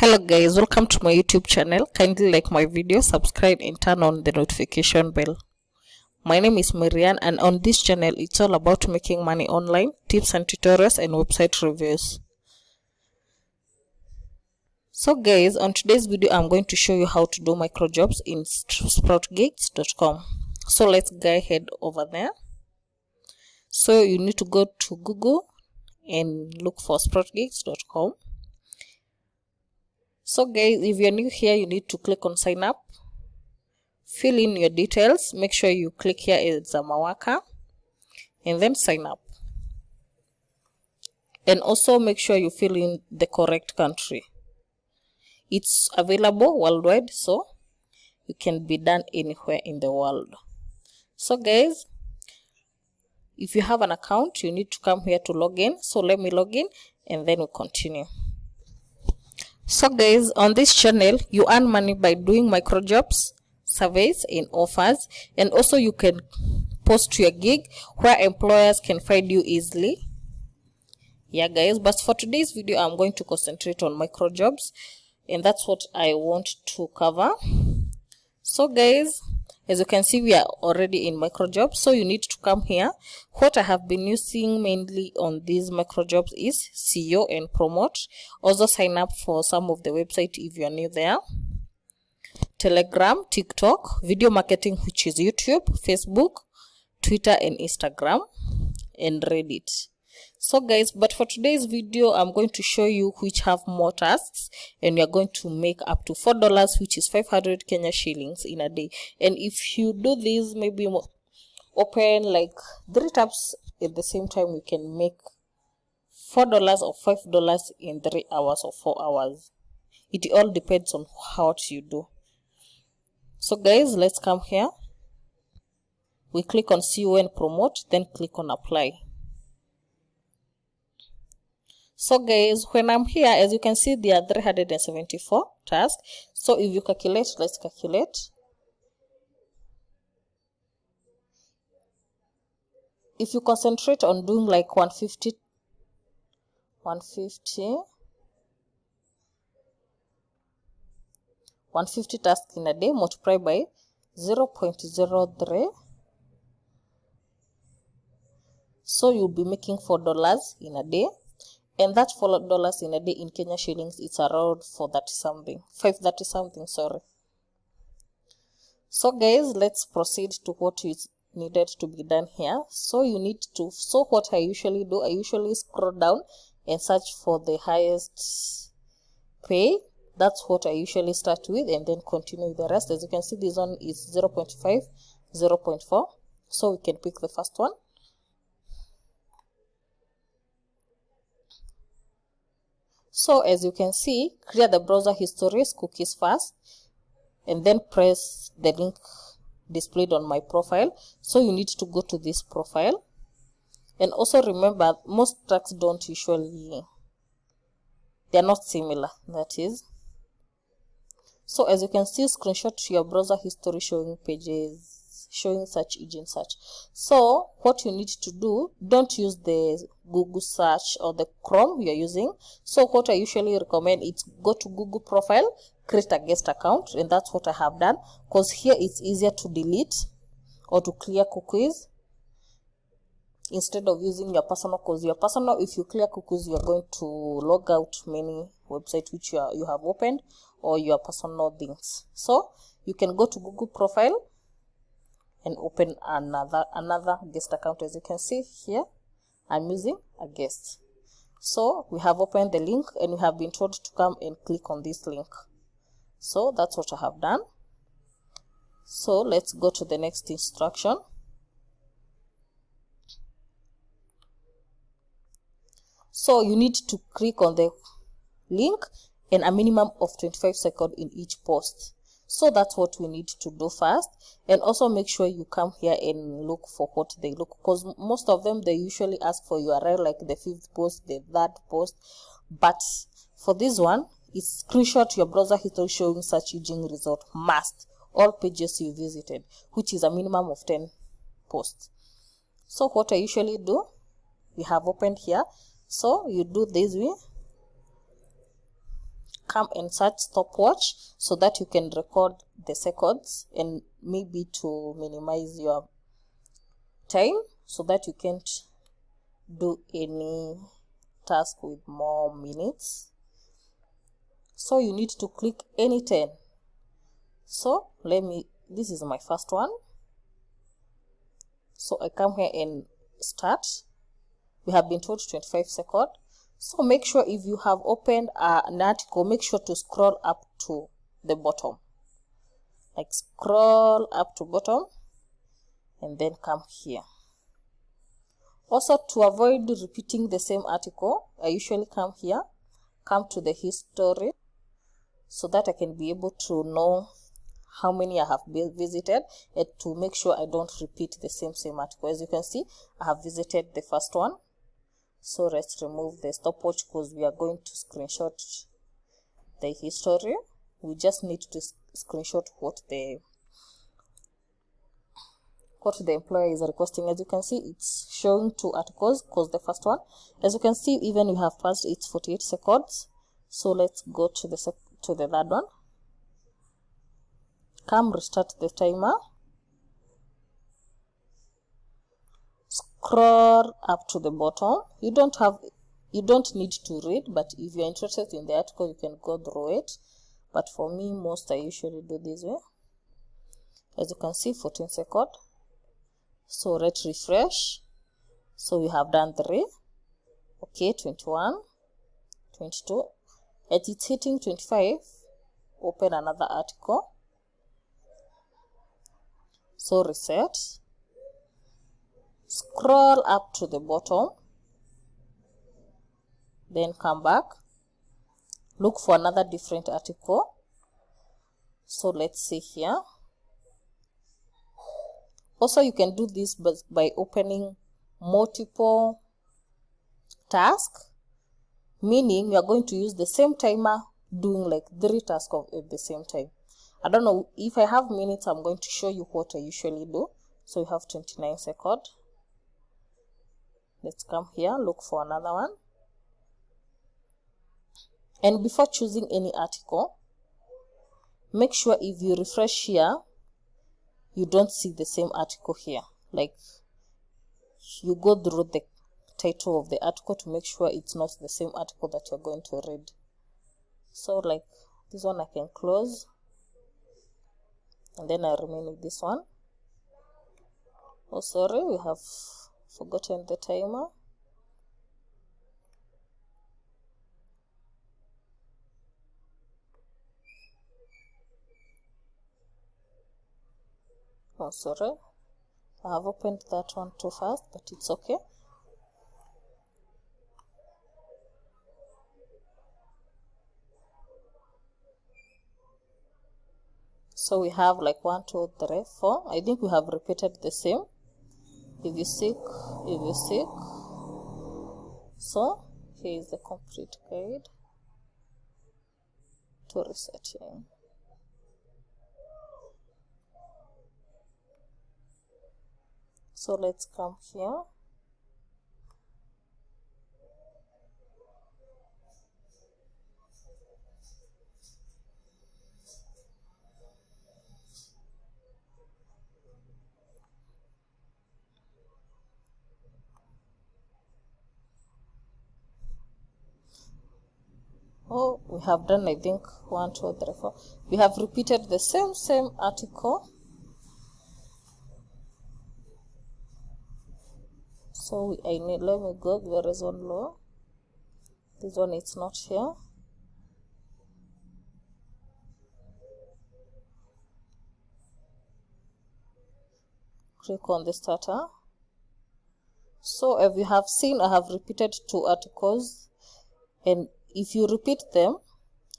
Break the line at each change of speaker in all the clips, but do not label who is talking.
Hello guys, welcome to my YouTube channel. Kindly like my video, subscribe and turn on the notification bell. My name is Marianne and on this channel it's all about making money online, tips and tutorials and website reviews. So guys, on today's video I'm going to show you how to do micro jobs in sproutgigs.com. So let's go ahead over there. So you need to go to Google and look for sproutgigs.com. So guys, if you're new here, you need to click on sign up, fill in your details, make sure you click here as a worker and then sign up, and also make sure you fill in the correct country. It's available worldwide, so you can be done anywhere in the world. So guys, if you have an account, you need to come here to log in. So let me log in and then we'll continue. So guys, on this channel you earn money by doing micro jobs, surveys and offers, and also you can post your gig where employers can find you easily. Yeah guys, but for today's video I'm going to concentrate on micro jobs and that's what I want to cover. So guys, as you can see, we are already in micro jobs, so you need to come here. What I have been using mainly on these micro jobs is SEO and Promote. Also sign up for some of the website if you are new there. Telegram, TikTok, video marketing, which is YouTube, Facebook, Twitter and Instagram, and Reddit. So guys, but for today's video I'm going to show you which have more tasks, and you're going to make up to $4, which is 500 Kenya shillings in a day. And if you do this, maybe open like 3 tabs at the same time, you can make $4 or $5 in 3 hours or 4 hours. It all depends on how you do. So guys, let's come here. We click on SEO and Promote, then click on apply. So guys, when I'm here, as you can see, there are 374 tasks. So if you calculate, let's calculate. If you concentrate on doing like 150 tasks in a day, multiply by 0.03. So you'll be making $4 in a day. And that $4 in a day in Kenya shillings, it's around 530 something, sorry. So guys, let's proceed to what is needed to be done here. So what I usually do, I usually scroll down and search for the highest pay. That's what I usually start with and then continue with the rest. As you can see, this one is 0.5, 0.4. So we can pick the first one. So as you can see, clear the browser history cookies first and then press the link displayed on my profile. So you need to go to this profile, and also remember most tracks they're not similar, that is. So as you can see, screenshot your browser history showing pages, showing search engine search. So what you need to do, don't use the Google search or the Chrome you're using. So what I usually recommend is go to Google profile, create a guest account, and that's what I have done, because here it's easier to delete or to clear cookies instead of using your personal, because your personal, if you clear cookies, you're going to log out many websites which you have opened or your personal things. So you can go to Google profile and open another guest account. As you can see here, I'm using a guest. So we have opened the link and we have been told to come and click on this link. So that's what I have done. So let's go to the next instruction. So you need to click on the link and a minimum of 25 seconds in each post. So that's what we need to do first. And also make sure you come here and look for what they look, because most of them, they usually ask for URL like the 5th post, the 3rd post. But for this one, it's screenshot your browser history showing search engine result must all pages you visited, which is a minimum of 10 posts. So what I usually do, we have opened here. So you do this way. come and search stopwatch so that you can record the seconds and maybe to minimize your time so that you can't do any task with more minutes. So you need to click any 10. So this is my first one. So I come here and start. We have been told 25 seconds. So make sure if you have opened an article, make sure to scroll up to the bottom. Like scroll up to bottom and then come here. Also, to avoid repeating the same article, I usually come here, come to the history so that I can be able to know how many I have visited and to make sure I don't repeat the same article. As you can see, I have visited the first one. So let's remove the stopwatch because we are going to screenshot the history. We just need to screenshot what the employer is requesting. As you can see, it's showing 2 articles because the first one, as you can see, even we have passed it's 48 seconds. So let's go to the third one. Come, restart the timer. Scroll up to the bottom. You don't need to read, but if you're interested in the article, you can go through it. But for me, I usually do this way. As you can see, 14 seconds. So let's refresh. So we have done 3. Okay, 21, 22. As it's hitting 25, open another article. So reset. Scroll up to the bottom. Then come back. Look for another different article. So let's see here. Also, you can do this by opening multiple tasks, meaning you are going to use the same timer doing like 3 tasks at the same time. I don't know if I have minutes. I'm going to show you what I usually do. So you have 29 seconds. Let's come here, look for another one. And before choosing any article, make sure if you refresh here, you don't see the same article here. Like, you go through the title of the article to make sure it's not the same article that you're going to read. So like this one I can close, and then I remain with this one. Oh, sorry, we have forgotten the timer. Oh, sorry, I have opened that one too fast, but it's okay. So we have like 1, 2, 3, 4. I think we have repeated the same. If you seek. So here is the complete guide to researching. So let's come here. Oh, we have done, I think, 1, 2, 3, 4. We have repeated the same article. So let me go, there is one law. This one is not here. Click on the starter. So as you have seen, I have repeated 2 articles, and if you repeat them,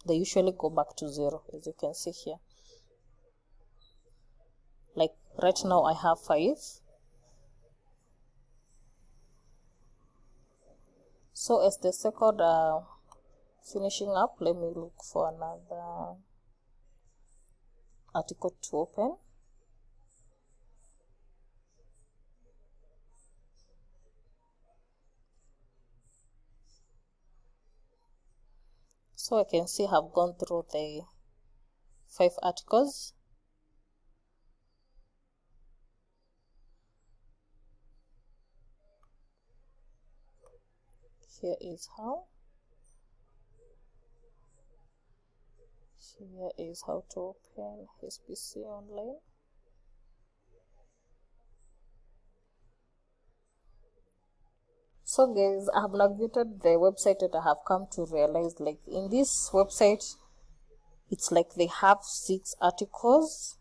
they usually go back to 0, as you can see here. Like right now I have 5. So as the second finishing up, let me look for another article to open. So I can see I've gone through the 5 articles. Here is how. Here is how to open SPC online. So guys, I have navigated the website that I have come to realize, like, in this website, it's like they have 6 articles.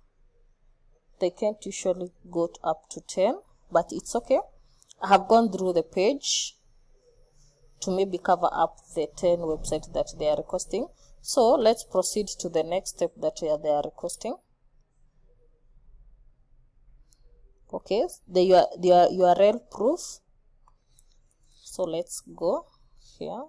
They can't usually go up to 10, but it's okay. I have gone through the page to maybe cover up the 10 websites that they are requesting. So let's proceed to the next step that they are requesting. Okay, the URL proof. So let's go here.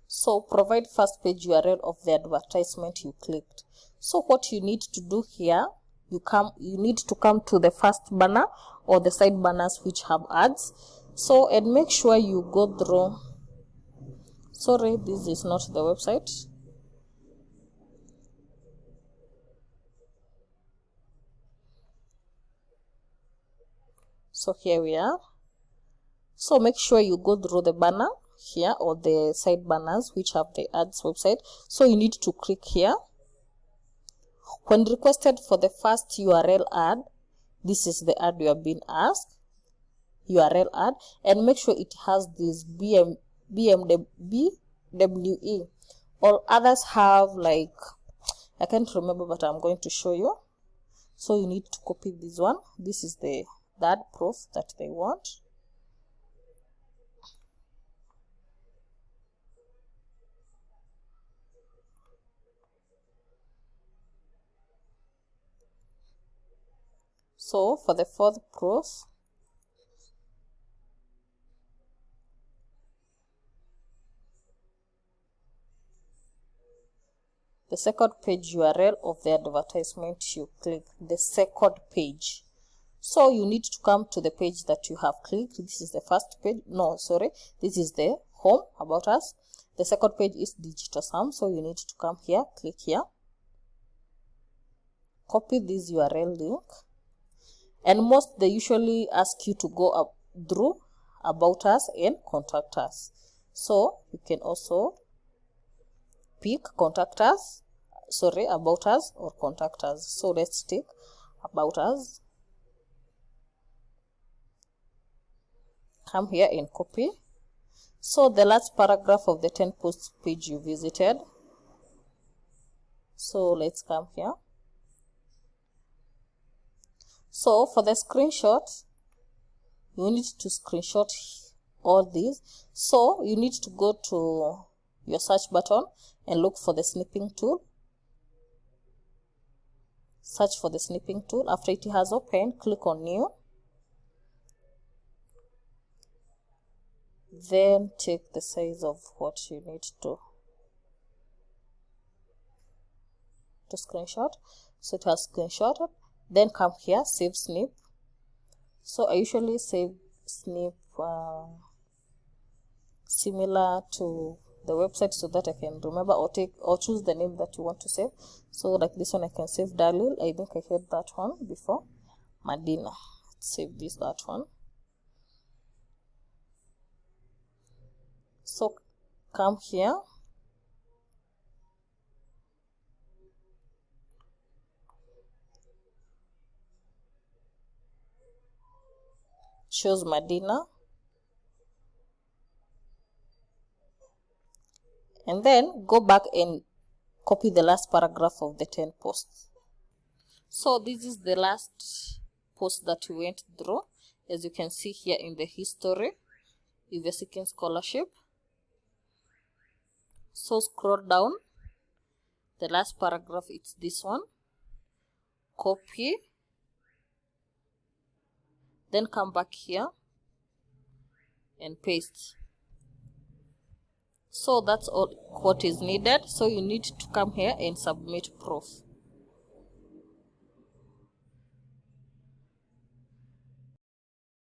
So provide first page URL of the advertisement you clicked. So what you need to do here, you need to come to the first banner or the side banners which have ads. So, and make sure you go through. Sorry, this is not the website. So here we are. So make sure you go through the banner here or the side banners which have the ads website. So you need to click here. When requested for the first URL ad, this is the ad you have been asked, URL ad, and make sure it has this BMWE. All others have, like, I can't remember, but I'm going to show you. So you need to copy this one. This is the ad proof that they want. So for the fourth proof, the second page URL of the advertisement you click, the second page. So you need to come to the page that you have clicked. This is the first page. No, sorry. This is the home, about us. The second page is Digital Sam. So you need to come here, click here. Copy this URL link. And most, they usually ask you to go up through About Us and Contact Us. So you can also pick Contact Us, About Us or Contact Us. So let's take About Us. Come here and copy. So the last paragraph of the 10 posts page you visited. So let's come here. So for the screenshot, you need to screenshot all these. So you need to go to your search button and look for the snipping tool. Search for the snipping tool. After it has opened, click on new. Then take the size of what you need to screenshot. So it has screenshotted. Then come here, save snip. So I usually save snip similar to the website so that I can remember, or choose the name that you want to save. So like this one, I can save Dalil. I think I had that one before. Madina. Let's save that one. So come here. Choose Madina. And then go back and copy the last paragraph of the 10 posts. So this is the last post that we went through. As you can see here in the history, if you're seeking scholarship. So scroll down. The last paragraph, it's this one. Copy. Then come back here and paste. So that's all what is needed. So you need to come here and submit proof.